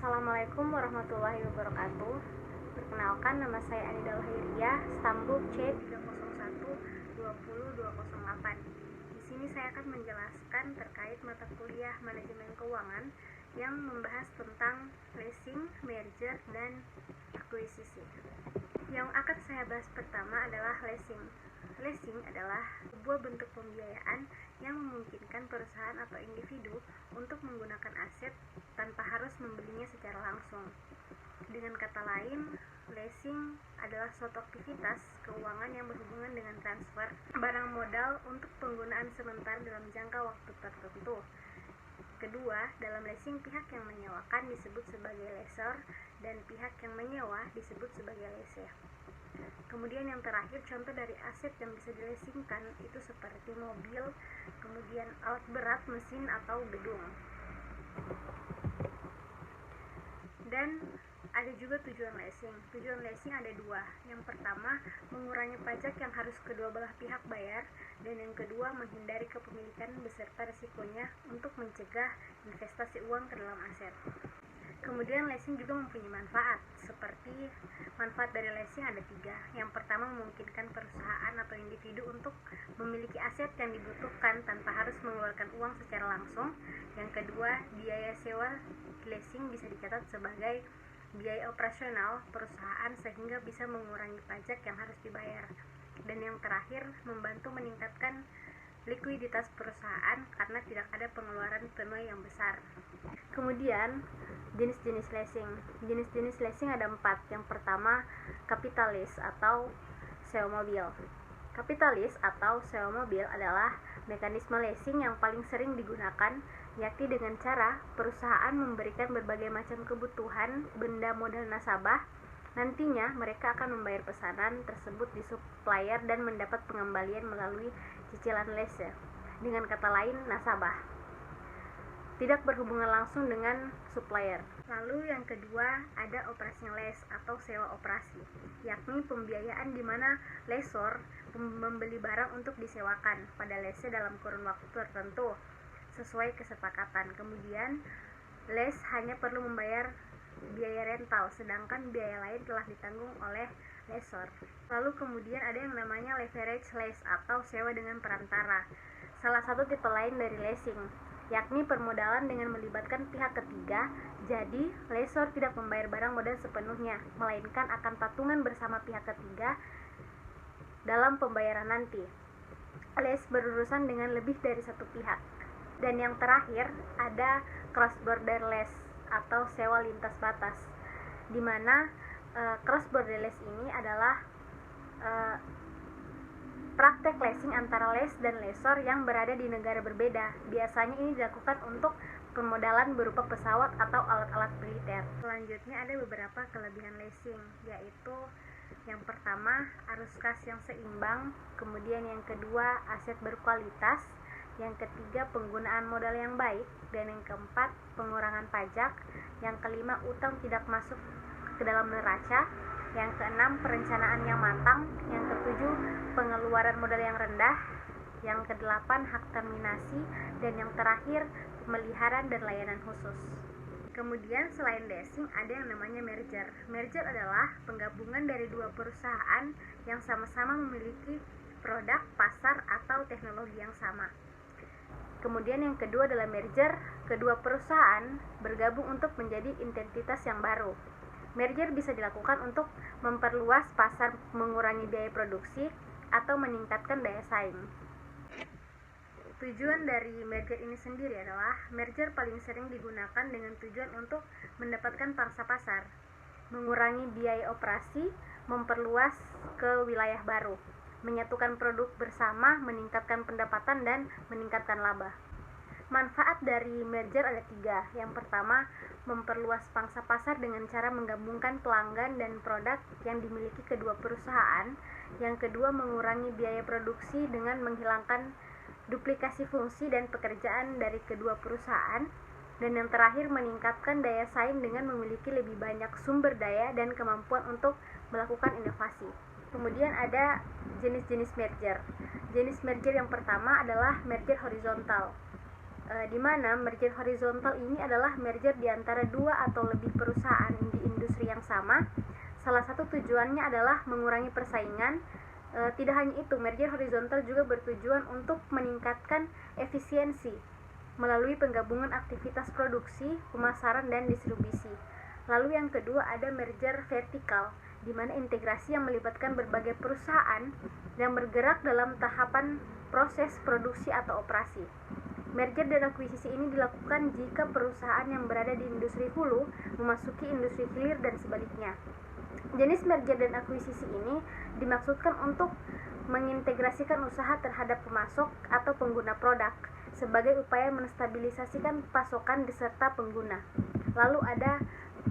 Assalamualaikum warahmatullahi wabarakatuh. Perkenalkan, nama saya Anida Lahiriah, Stambuk C301-20208. Di sini saya akan menjelaskan terkait mata kuliah manajemen keuangan yang membahas tentang leasing, merger, dan akuisisi. Yang akan saya bahas pertama adalah leasing. Leasing adalah sebuah bentuk pembiayaan yang memungkinkan perusahaan atau individu untuk menggunakan aset tanpa harus membelinya secara langsung. Dengan kata lain, leasing adalah suatu aktivitas keuangan yang berhubungan dengan transfer barang modal untuk penggunaan sebentar dalam jangka waktu tertentu. Kedua, dalam leasing pihak yang menyewakan disebut sebagai lessor dan pihak yang menyewa disebut sebagai lessee. Kemudian yang terakhir, contoh dari aset yang bisa dilesingkan itu seperti mobil, kemudian alat berat, mesin, atau gedung. Dan ada juga tujuan leasing. Tujuan leasing ada dua. Yang pertama, mengurangi pajak yang harus kedua belah pihak bayar, dan yang kedua, menghindari kepemilikan beserta risikonya untuk mencegah investasi uang ke dalam aset. Kemudian leasing juga mempunyai manfaat, seperti manfaat dari leasing ada tiga. Yang pertama, memungkinkan perusahaan atau individu untuk memiliki aset yang dibutuhkan tanpa harus mengeluarkan uang secara langsung. Yang kedua, biaya sewa leasing bisa dicatat sebagai biaya operasional perusahaan sehingga bisa mengurangi pajak yang harus dibayar. Dan yang terakhir, membantu meningkatkan likuiditas perusahaan karena tidak ada pengeluaran tunai yang besar. Kemudian jenis-jenis leasing. Jenis-jenis leasing ada 4. Yang pertama, kapitalis atau sewa mobil. Kapitalis atau sewa mobil adalah mekanisme leasing yang paling sering digunakan, yakni dengan cara perusahaan memberikan berbagai macam kebutuhan benda modal nasabah. Nantinya mereka akan membayar pesanan tersebut di supplier dan mendapat pengembalian melalui cicilan lease. Dengan kata lain, nasabah tidak berhubungan langsung dengan supplier. Lalu yang kedua, ada operationalize atau sewa operasi, yakni pembiayaan di mana lessor membeli barang untuk disewakan pada lease dalam kurun waktu tertentu sesuai kesepakatan. Kemudian lease hanya perlu membayar biaya rental, sedangkan biaya lain telah ditanggung oleh lessor. Lalu kemudian ada yang namanya leverage lease atau sewa dengan perantara, salah satu tipe lain dari leasing, yakni permodalan dengan melibatkan pihak ketiga. Jadi, lessor tidak membayar barang modal sepenuhnya, melainkan akan patungan bersama pihak ketiga dalam pembayaran nanti. Lease berurusan dengan lebih dari satu pihak. Dan yang terakhir, ada cross border lease atau sewa lintas batas, di mana cross border lease ini adalah praktek leasing antara lease dan lessor yang berada di negara berbeda. Biasanya ini dilakukan untuk permodalan berupa pesawat atau alat-alat militer. Selanjutnya ada beberapa kelebihan leasing, yaitu yang pertama, arus kas yang seimbang, kemudian yang kedua, aset berkualitas, yang ketiga, penggunaan modal yang baik, dan yang keempat, pengurangan pajak, yang kelima, utang tidak masuk ke dalam neraca, yang keenam, perencanaan yang matang, yang ketujuh, pengeluaran modal yang rendah, yang kedelapan, hak terminasi, dan yang terakhir, pemeliharaan dan layanan khusus. Kemudian selain leasing ada yang namanya merger. Merger adalah penggabungan dari dua perusahaan yang sama-sama memiliki produk, pasar, atau teknologi yang sama. Kemudian yang kedua adalah merger, kedua perusahaan bergabung untuk menjadi entitas yang baru. Merger bisa dilakukan untuk memperluas pasar, mengurangi biaya produksi, atau meningkatkan daya saing. Tujuan dari merger ini sendiri adalah merger paling sering digunakan dengan tujuan untuk mendapatkan pangsa pasar, mengurangi biaya operasi, memperluas ke wilayah baru, menyatukan produk bersama, meningkatkan pendapatan, dan meningkatkan laba. Manfaat dari merger ada 3. Yang pertama, memperluas pangsa pasar dengan cara menggabungkan pelanggan dan produk yang dimiliki kedua perusahaan. Yang kedua, mengurangi biaya produksi dengan menghilangkan duplikasi fungsi dan pekerjaan dari kedua perusahaan. Dan yang terakhir, meningkatkan daya saing dengan memiliki lebih banyak sumber daya dan kemampuan untuk melakukan inovasi. Kemudian ada jenis-jenis merger. Jenis merger yang pertama adalah merger horizontal. di mana merger horizontal ini adalah merger di antara dua atau lebih perusahaan di industri yang sama. Salah satu tujuannya adalah mengurangi persaingan. Tidak hanya itu, merger horizontal juga bertujuan untuk meningkatkan efisiensi melalui penggabungan aktivitas produksi, pemasaran, dan distribusi. Lalu yang kedua ada merger vertikal, di mana integrasi yang melibatkan berbagai perusahaan yang bergerak dalam tahapan proses produksi atau operasi. Merger dan akuisisi ini dilakukan jika perusahaan yang berada di industri hulu memasuki industri hilir dan sebaliknya. Jenis merger dan akuisisi ini dimaksudkan untuk mengintegrasikan usaha terhadap pemasok atau pengguna produk sebagai upaya menstabilisasikan pasokan beserta pengguna. Lalu ada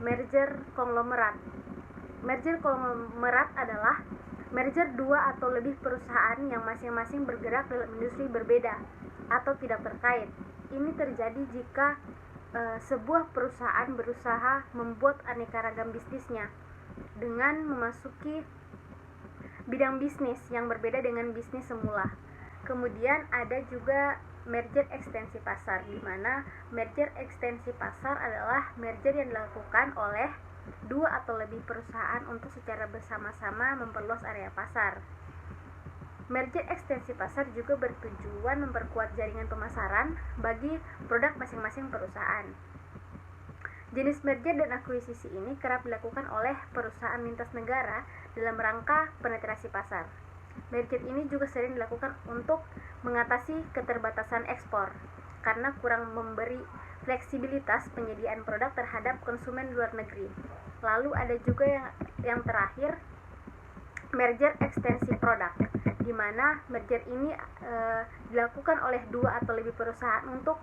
merger konglomerat. Merger konglomerat adalah merger dua atau lebih perusahaan yang masing-masing bergerak dalam industri berbeda atau tidak terkait. Ini terjadi jika sebuah perusahaan berusaha membuat aneka ragam bisnisnya dengan memasuki bidang bisnis yang berbeda dengan bisnis semula. Kemudian ada juga merger ekstensi pasar, di mana merger ekstensi pasar adalah merger yang dilakukan oleh dua atau lebih perusahaan untuk secara bersama-sama memperluas area pasar. Merger ekstensi pasar juga bertujuan memperkuat jaringan pemasaran bagi produk masing-masing perusahaan. Jenis merger dan akuisisi ini kerap dilakukan oleh perusahaan lintas negara dalam rangka penetrasi pasar. Merger ini juga sering dilakukan untuk mengatasi keterbatasan ekspor karena kurang memberi fleksibilitas penyediaan produk terhadap konsumen luar negeri. Lalu ada juga yang terakhir, merger ekstensi produk, di mana merger ini dilakukan oleh dua atau lebih perusahaan untuk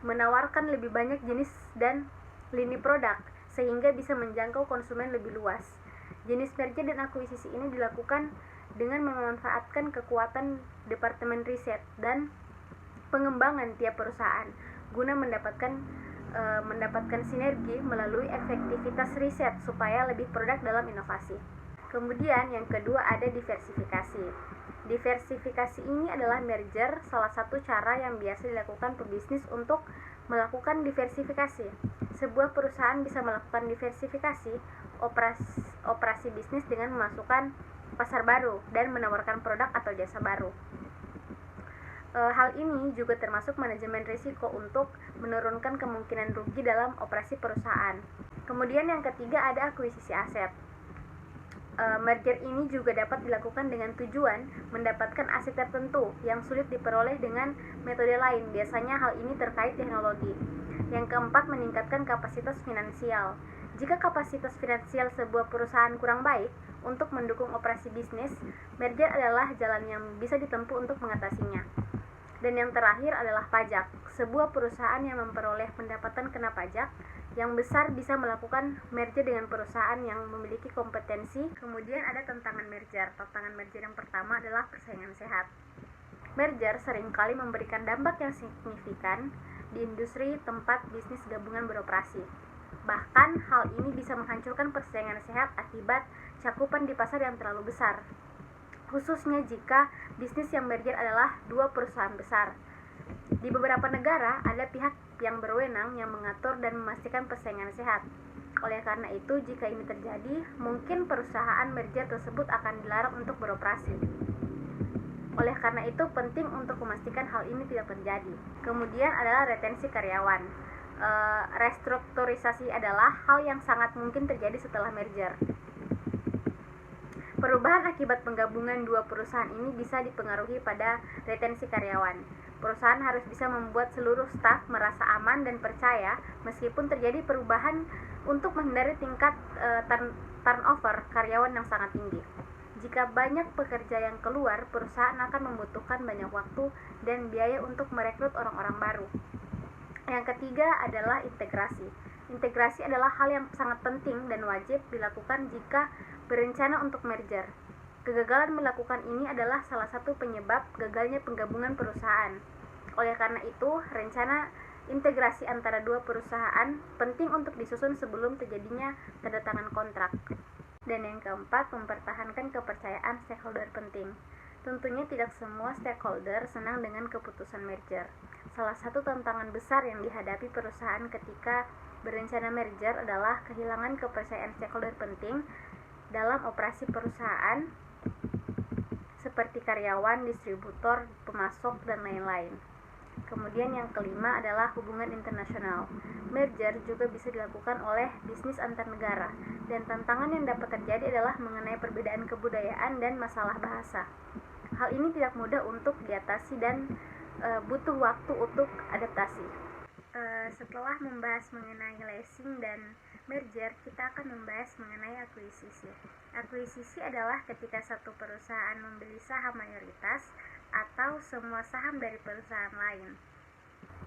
menawarkan lebih banyak jenis dan lini produk sehingga bisa menjangkau konsumen lebih luas. Jenis merger dan akuisisi ini dilakukan dengan memanfaatkan kekuatan departemen riset dan pengembangan tiap perusahaan guna mendapatkan sinergi melalui efektivitas riset supaya lebih produk dalam inovasi. Kemudian yang kedua ada diversifikasi. Diversifikasi ini adalah merger, salah satu cara yang biasa dilakukan pebisnis untuk melakukan diversifikasi. Sebuah perusahaan bisa melakukan diversifikasi operasi bisnis dengan memasukkan pasar baru dan menawarkan produk atau jasa baru. Hal ini juga termasuk manajemen risiko untuk menurunkan kemungkinan rugi dalam operasi perusahaan. Kemudian yang ketiga ada akuisisi aset. Merger ini juga dapat dilakukan dengan tujuan mendapatkan aset tertentu yang sulit diperoleh dengan metode lain. Biasanya hal ini terkait teknologi. Yang keempat, meningkatkan kapasitas finansial. Jika kapasitas finansial sebuah perusahaan kurang baik untuk mendukung operasi bisnis, merger adalah jalan yang bisa ditempuh untuk mengatasinya. Dan yang terakhir adalah pajak. Sebuah perusahaan yang memperoleh pendapatan kena pajak yang besar bisa melakukan merger dengan perusahaan yang memiliki kompetensi. Kemudian ada tantangan merger. Tantangan merger yang pertama adalah persaingan sehat. Merger seringkali memberikan dampak yang signifikan di industri tempat bisnis gabungan beroperasi. Bahkan hal ini bisa menghancurkan persaingan sehat akibat cakupan di pasar yang terlalu besar, khususnya jika bisnis yang merger adalah dua perusahaan besar. Di beberapa negara ada pihak yang berwenang yang mengatur dan memastikan persaingan sehat. Oleh karena itu, jika ini terjadi, mungkin perusahaan merger tersebut akan dilarang untuk beroperasi. Oleh karena itu, penting untuk memastikan hal ini tidak terjadi. Kemudian adalah retensi karyawan. Restrukturisasi adalah hal yang sangat mungkin terjadi setelah merger. Perubahan akibat penggabungan dua perusahaan ini bisa dipengaruhi pada retensi karyawan. Perusahaan harus bisa membuat seluruh staf merasa aman dan percaya meskipun terjadi perubahan untuk menghindari tingkat turnover karyawan yang sangat tinggi. Jika banyak pekerja yang keluar, perusahaan akan membutuhkan banyak waktu dan biaya untuk merekrut orang-orang baru. Yang ketiga adalah integrasi. Integrasi adalah hal yang sangat penting dan wajib dilakukan jika berencana untuk merger. Kegagalan melakukan ini adalah salah satu penyebab gagalnya penggabungan perusahaan. Oleh karena itu, rencana integrasi antara dua perusahaan penting untuk disusun sebelum terjadinya tanda tangan kontrak. Dan yang keempat, mempertahankan kepercayaan stakeholder penting. Tentunya tidak semua stakeholder senang dengan keputusan merger. Salah satu tantangan besar yang dihadapi perusahaan ketika berencana merger adalah kehilangan kepercayaan stakeholder penting dalam operasi perusahaan seperti karyawan, distributor, pemasok, dan lain-lain. Kemudian yang kelima adalah hubungan internasional. Merger juga bisa dilakukan oleh bisnis antar negara, dan tantangan yang dapat terjadi adalah mengenai perbedaan kebudayaan dan masalah bahasa. Hal ini tidak mudah untuk diatasi dan butuh waktu untuk adaptasi. Setelah membahas mengenai leasing dan merger, kita akan membahas mengenai akuisisi. Akuisisi adalah ketika satu perusahaan membeli saham mayoritas atau semua saham dari perusahaan lain.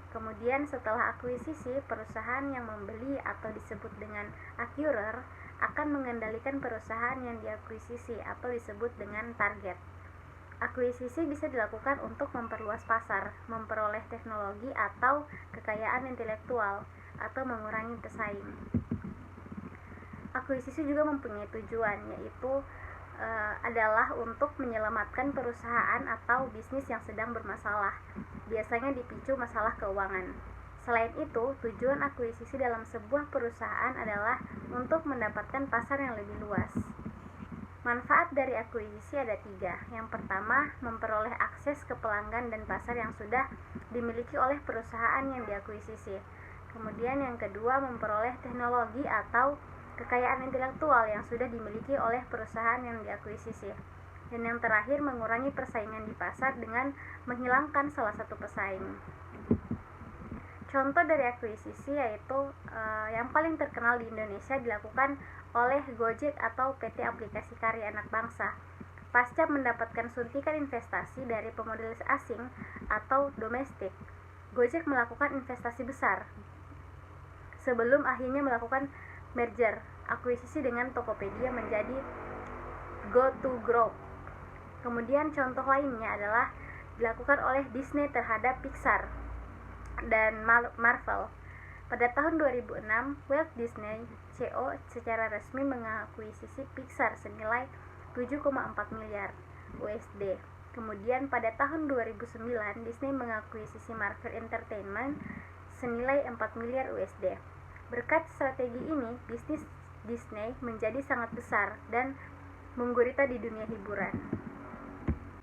Kemudian setelah akuisisi, perusahaan yang membeli atau disebut dengan acquirer akan mengendalikan perusahaan yang diakuisisi atau disebut dengan target. Akuisisi bisa dilakukan untuk memperluas pasar, memperoleh teknologi atau kekayaan intelektual, atau mengurangi pesaing. Akuisisi juga mempunyai tujuan, yaitu adalah untuk menyelamatkan perusahaan atau bisnis yang sedang bermasalah, biasanya dipicu masalah keuangan. Selain itu, tujuan akuisisi dalam sebuah perusahaan adalah untuk mendapatkan pasar yang lebih luas. Manfaat dari akuisisi ada 3. Yang pertama, memperoleh akses ke pelanggan dan pasar yang sudah dimiliki oleh perusahaan yang diakuisisi. Kemudian yang kedua, memperoleh teknologi atau kekayaan intelektual yang sudah dimiliki oleh perusahaan yang diakuisisi. Dan yang terakhir, mengurangi persaingan di pasar dengan menghilangkan salah satu pesaing. Contoh dari akuisisi yaitu yang paling terkenal di Indonesia dilakukan oleh Gojek atau PT Aplikasi Karya Anak Bangsa. Pasca mendapatkan suntikan investasi dari pemodal asing atau domestik, Gojek melakukan investasi besar sebelum akhirnya melakukan merger akuisisi dengan Tokopedia menjadi GoTo Group. Kemudian contoh lainnya adalah dilakukan oleh Disney terhadap Pixar dan Marvel. Pada tahun 2006, Walt Disney CO secara resmi mengakuisisi Pixar senilai 7,4 miliar USD. Kemudian pada tahun 2009, Disney mengakuisisi Marvel Entertainment senilai 4 miliar USD. Berkat strategi ini, bisnis Disney menjadi sangat besar dan menggurita di dunia hiburan.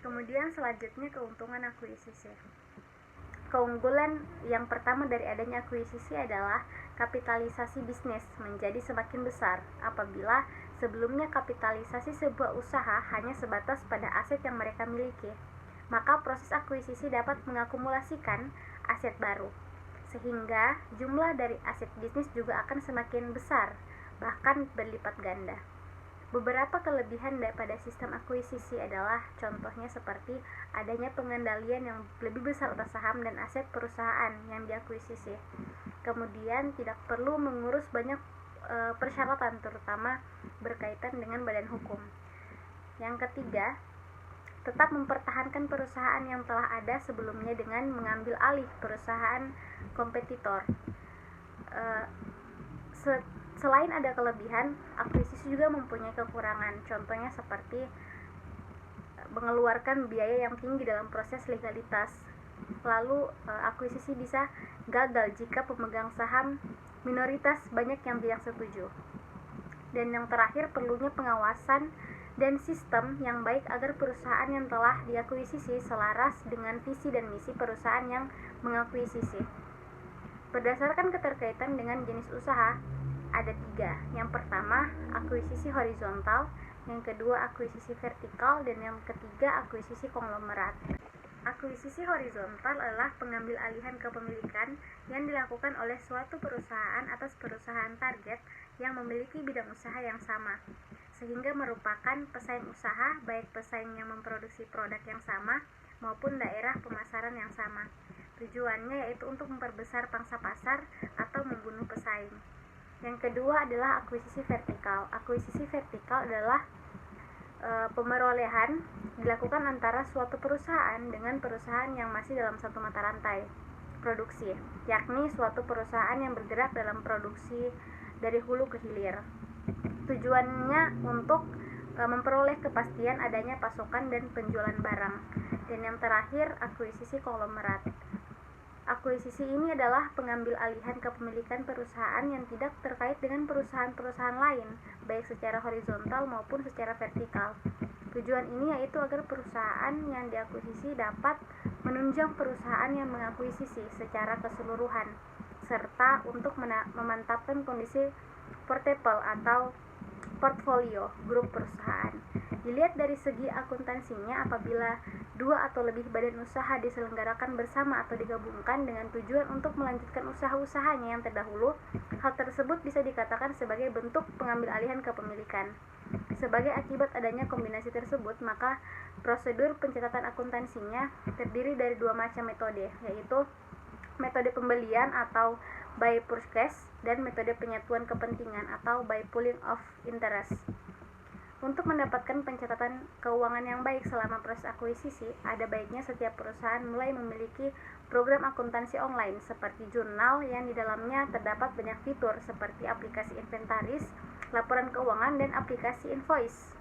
Kemudian selanjutnya keuntungan akuisisi. Keunggulan yang pertama dari adanya akuisisi adalah kapitalisasi bisnis menjadi semakin besar apabila sebelumnya kapitalisasi sebuah usaha hanya sebatas pada aset yang mereka miliki. Maka proses akuisisi dapat mengakumulasikan aset baru, sehingga jumlah dari aset bisnis juga akan semakin besar, bahkan berlipat ganda. Beberapa kelebihan daripada sistem akuisisi adalah contohnya seperti adanya pengendalian yang lebih besar atas saham dan aset perusahaan yang diakuisisi. Kemudian tidak perlu mengurus banyak persyaratan, terutama berkaitan dengan badan hukum. Yang ketiga, tetap mempertahankan perusahaan yang telah ada sebelumnya dengan mengambil alih perusahaan kompetitor. Selain ada kelebihan, akuisisi juga mempunyai kekurangan. Contohnya seperti mengeluarkan biaya yang tinggi dalam proses legalitas. Lalu akuisisi bisa gagal jika pemegang saham minoritas banyak yang tidak setuju. Dan yang terakhir, perlunya pengawasan dan sistem yang baik agar perusahaan yang telah diakuisisi selaras dengan visi dan misi perusahaan yang mengakuisisi. Berdasarkan keterkaitan dengan jenis usaha, ada 3. Yang pertama, akuisisi horizontal, yang kedua akuisisi vertikal, dan yang ketiga akuisisi konglomerat. Akuisisi horizontal adalah pengambil alihan kepemilikan yang dilakukan oleh suatu perusahaan atas perusahaan target yang memiliki bidang usaha yang sama, sehingga merupakan pesaing usaha, baik pesaing yang memproduksi produk yang sama maupun daerah pemasaran yang sama. Tujuannya yaitu untuk memperbesar pangsa pasar atau membunuh pesaing. Yang kedua adalah akuisisi vertikal. Akuisisi vertikal adalah pemerolehan dilakukan antara suatu perusahaan dengan perusahaan yang masih dalam satu mata rantai produksi, yakni suatu perusahaan yang bergerak dalam produksi dari hulu ke hilir. Tujuannya untuk memperoleh kepastian adanya pasokan dan penjualan barang. Dan yang terakhir, akuisisi konglomerat. Akuisisi ini adalah pengambil alihan kepemilikan perusahaan yang tidak terkait dengan perusahaan-perusahaan lain, baik secara horizontal maupun secara vertikal. Tujuan ini yaitu agar perusahaan yang diakuisisi dapat menunjang perusahaan yang mengakuisisi secara keseluruhan, serta untuk memantapkan kondisi portfolio atau portfolio grup perusahaan. Dilihat dari segi akuntansinya, apabila dua atau lebih badan usaha diselenggarakan bersama atau digabungkan dengan tujuan untuk melanjutkan usaha-usahanya yang terdahulu, hal tersebut bisa dikatakan sebagai bentuk pengambil alihan kepemilikan. Sebagai akibat adanya kombinasi tersebut, maka prosedur pencatatan akuntansinya terdiri dari dua macam metode, yaitu metode pembelian atau buy purchase dan metode penyatuan kepentingan atau buy pooling of interest. Untuk mendapatkan pencatatan keuangan yang baik selama proses akuisisi, ada baiknya setiap perusahaan mulai memiliki program akuntansi online seperti jurnal yang di dalamnya terdapat banyak fitur seperti aplikasi inventaris, laporan keuangan, dan aplikasi invoice.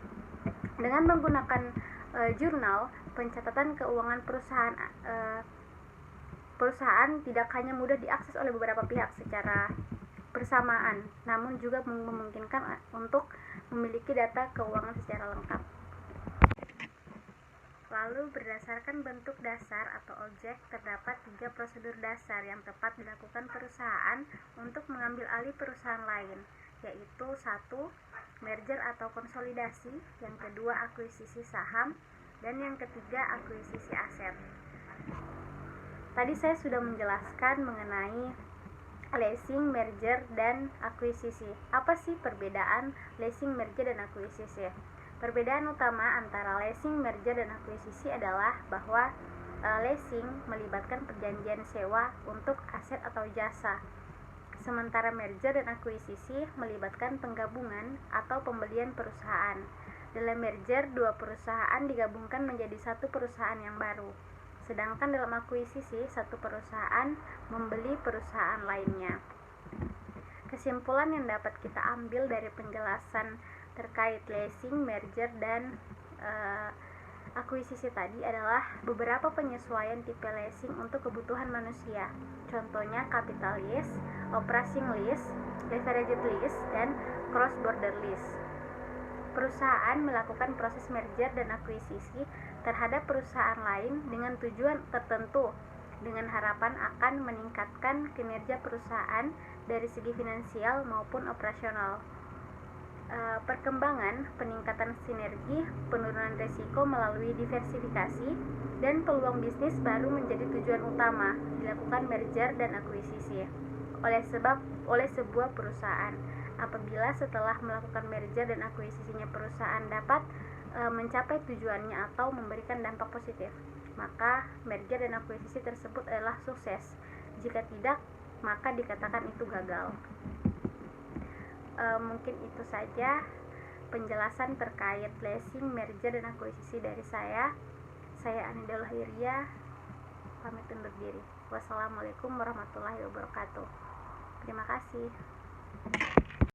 Dengan menggunakan jurnal, pencatatan keuangan perusahaan tidak hanya mudah diakses oleh beberapa pihak secara bersamaan, namun juga memungkinkan untuk memiliki data keuangan secara lengkap. Lalu, berdasarkan bentuk dasar atau objek, terdapat 3 prosedur dasar yang tepat dilakukan perusahaan untuk mengambil alih perusahaan lain, yaitu 1. Merger atau konsolidasi, yang kedua akuisisi saham, dan yang ketiga akuisisi aset. Tadi saya sudah menjelaskan mengenai leasing, merger, dan akuisisi. Apa sih perbedaan leasing, merger, dan akuisisi? Perbedaan utama antara leasing, merger, dan akuisisi adalah bahwa leasing melibatkan perjanjian sewa untuk aset atau jasa, sementara merger dan akuisisi melibatkan penggabungan atau pembelian perusahaan. Dalam merger, dua perusahaan digabungkan menjadi satu perusahaan yang baru. Sedangkan dalam akuisisi, satu perusahaan membeli perusahaan lainnya. Kesimpulan yang dapat kita ambil dari penjelasan terkait leasing, merger, dan akuisisi tadi adalah beberapa penyesuaian tipe leasing untuk kebutuhan manusia. Contohnya capital lease, operating lease, leveraged lease, dan cross border lease. Perusahaan melakukan proses merger dan akuisisi terhadap perusahaan lain dengan tujuan tertentu, dengan harapan akan meningkatkan kinerja perusahaan dari segi finansial maupun operasional. Perkembangan, peningkatan sinergi, penurunan risiko melalui diversifikasi, dan peluang bisnis baru menjadi tujuan utama dilakukan merger dan akuisisi oleh sebuah perusahaan. Apabila setelah melakukan merger dan akuisisinya perusahaan dapat mencapai tujuannya atau memberikan dampak positif, maka merger dan akuisisi tersebut adalah sukses. Jika tidak, maka dikatakan itu gagal. Mungkin itu saja penjelasan terkait leasing, merger, dan akuisisi dari saya. Saya Anida Lahiria, pamit undur diri. Wassalamualaikum warahmatullahi wabarakatuh. Terima kasih.